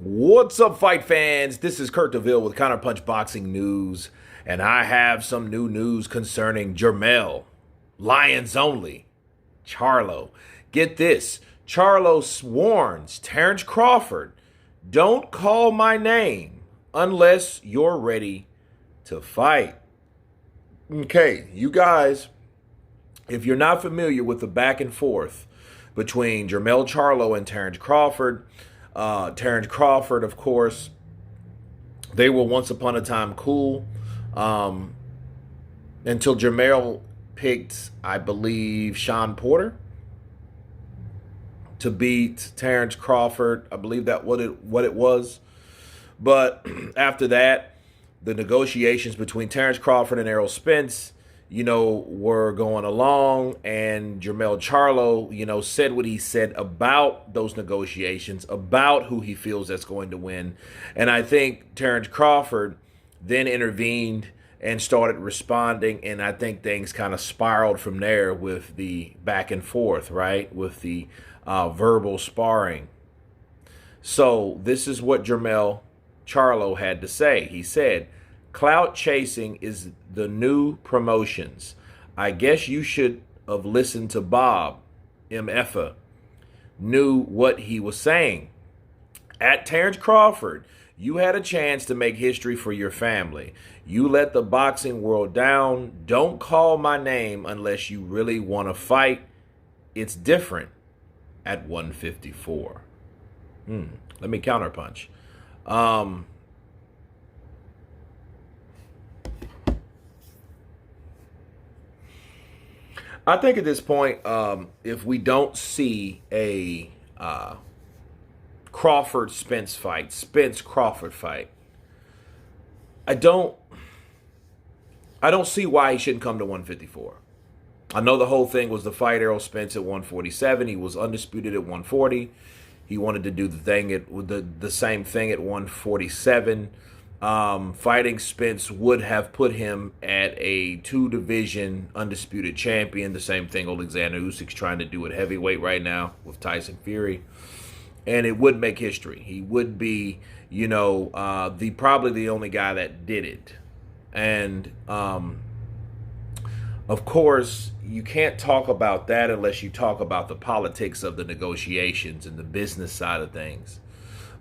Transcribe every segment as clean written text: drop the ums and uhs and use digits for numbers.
What's up, fight fans? This is Kurt DeVille with Counterpunch Boxing News, and I have some new news concerning Jermell. Lions only. Charlo. Get this. Charlo warns Terence Crawford, don't call my name unless you're ready to fight. Okay, you guys, if you're not familiar with the back and forth between Jermell Charlo and Terence Crawford, of course, they were once upon a time cool until Jermell picked, I believe, Sean Porter to beat Terence Crawford. I believe that what it was. But after that, the negotiations between Terence Crawford and Errol Spence, were going along, and Jermell Charlo, said what he said about those negotiations, about who he feels that's going to win. And I think Terence Crawford then intervened and started responding, and I think things kind of spiraled from there with the back and forth, right, with the verbal sparring. So this is what Jermell Charlo had to say. He said, "Clout chasing is the new promotions. I guess you should have listened to Bob M.F.A. Knew what he was saying. At Terence Crawford, you had a chance to make history for your family. You let the boxing world down. Don't call my name unless you really want to fight. It's different at 154. Let me counterpunch. I think at this point, if we don't see a Crawford-Spence fight, Spence-Crawford fight, I don't see why he shouldn't come to 154. I know the whole thing was to fight Errol Spence at 147. He was undisputed at 140. He wanted to do the same thing at 147. Fighting Spence would have put him at a two-division undisputed champion. The same thing Alexander Usyk's trying to do at heavyweight right now with Tyson Fury. And it would make history. He would be, probably the only guy that did it. And, of course, you can't talk about that unless you talk about the politics of the negotiations and the business side of things.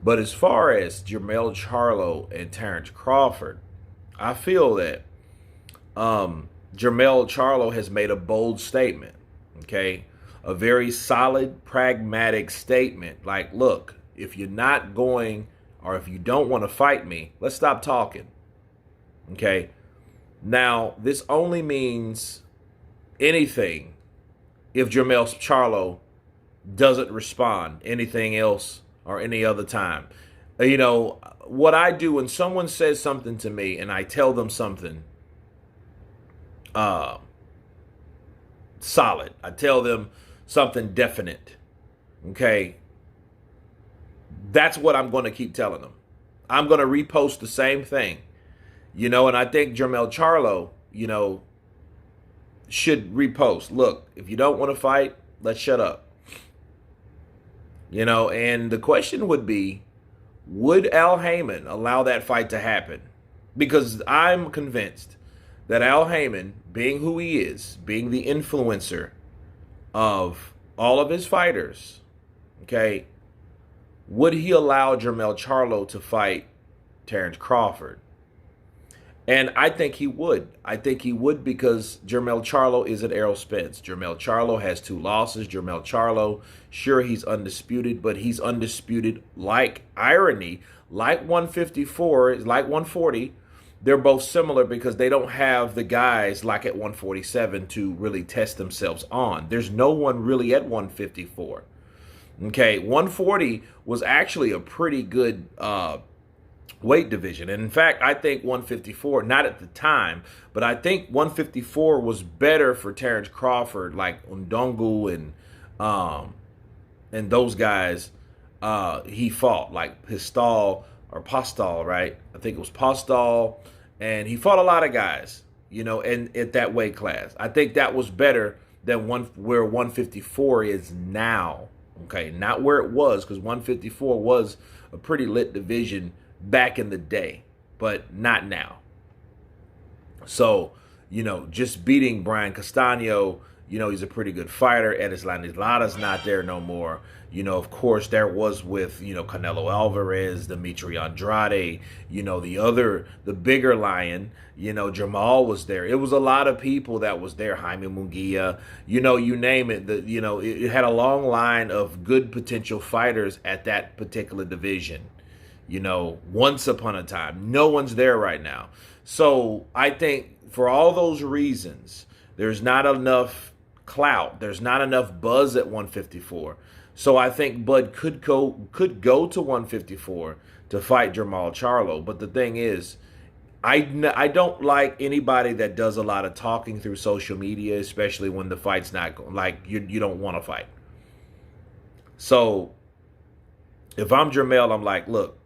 But as far as Jermell Charlo and Terence Crawford, I feel that Jermell Charlo has made a bold statement, okay? A very solid, pragmatic statement. Like, look, if you're not going or if you don't want to fight me, let's stop talking, okay? Now, this only means anything if Jermell Charlo doesn't respond. Anything else or any other time. What I do when someone says something to me and I tell them something solid, I tell them something definite, okay, that's what I'm going to keep telling them. I'm going to repost the same thing, and I think Jermell Charlo, should repost. Look, if you don't want to fight, let's shut up. And the question would be, would Al Heyman allow that fight to happen? Because I'm convinced that Al Heyman, being who he is, being the influencer of all of his fighters, okay, would he allow Jermell Charlo to fight Terence Crawford? And I think he would. I think he would because Jermell Charlo isn't Errol Spence. Jermell Charlo has 2 losses. Jermell Charlo, sure, he's undisputed, but he's undisputed like irony, like 154, like 140. They're both similar because they don't have the guys like at 147 to really test themselves on. There's no one really at 154. Okay, 140 was actually a pretty good weight division. And in fact, I think 154, not at the time, but I think 154 was better for Terence Crawford, like Ndongu and those guys he fought, like Pistol or Postal, right? I think it was Postal, and he fought a lot of guys, and at that weight class. I think that was better than where 154 is now, Okay, not where it was, because 154 was a pretty lit division back in the day, but not now. So, just beating Brian Castano, he's a pretty good fighter. Edis Lada's not there no more. Of course, there was with, Canelo Alvarez, Dimitri Andrade, the bigger lion, Jermell was there. It was a lot of people that was there. Jaime Munguia, you name it. It had a long line of good potential fighters at that particular division. Once upon a time. No one's there right now. So I think for all those reasons, there's not enough clout. There's not enough buzz at 154. So I think Bud could go to 154 to fight Jermell Charlo. But the thing is, I don't like anybody that does a lot of talking through social media, especially when the fight's not like you don't want to fight. So if I'm Jermell, I'm like, look,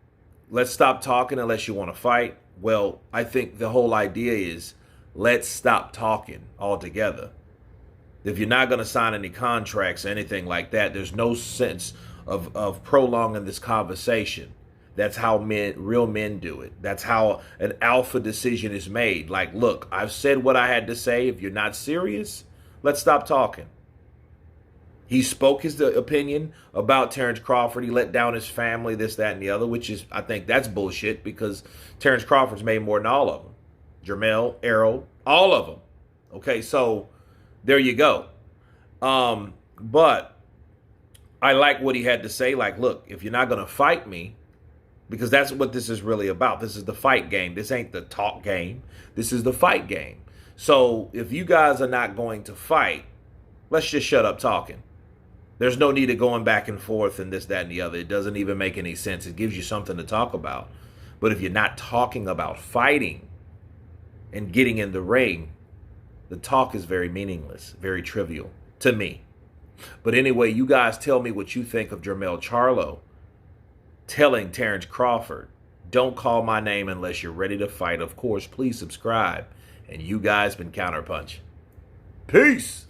let's stop talking unless you want to fight. Well, I think the whole idea is let's stop talking altogether. If you're not going to sign any contracts or anything like that, there's no sense of prolonging this conversation. That's how real men do it. That's how an alpha decision is made. Like, look, I've said what I had to say. If you're not serious, let's stop talking. He spoke his opinion about Terence Crawford. He let down his family, this, that, and the other, which is, I think that's bullshit because Terence Crawford's made more than all of them. Jermell, Errol, all of them. Okay, so there you go. But I like what he had to say. Like, look, if you're not going to fight me, because that's what this is really about. This is the fight game. This ain't the talk game. This is the fight game. So if you guys are not going to fight, let's just shut up talking. There's no need of going back and forth and this, that, and the other. It doesn't even make any sense. It gives you something to talk about. But if you're not talking about fighting and getting in the ring, the talk is very meaningless, very trivial to me. But anyway, you guys tell me what you think of Jermell Charlo telling Terence Crawford, don't call my name unless you're ready to fight. Of course, please subscribe. And you guys been Counterpunch. Peace.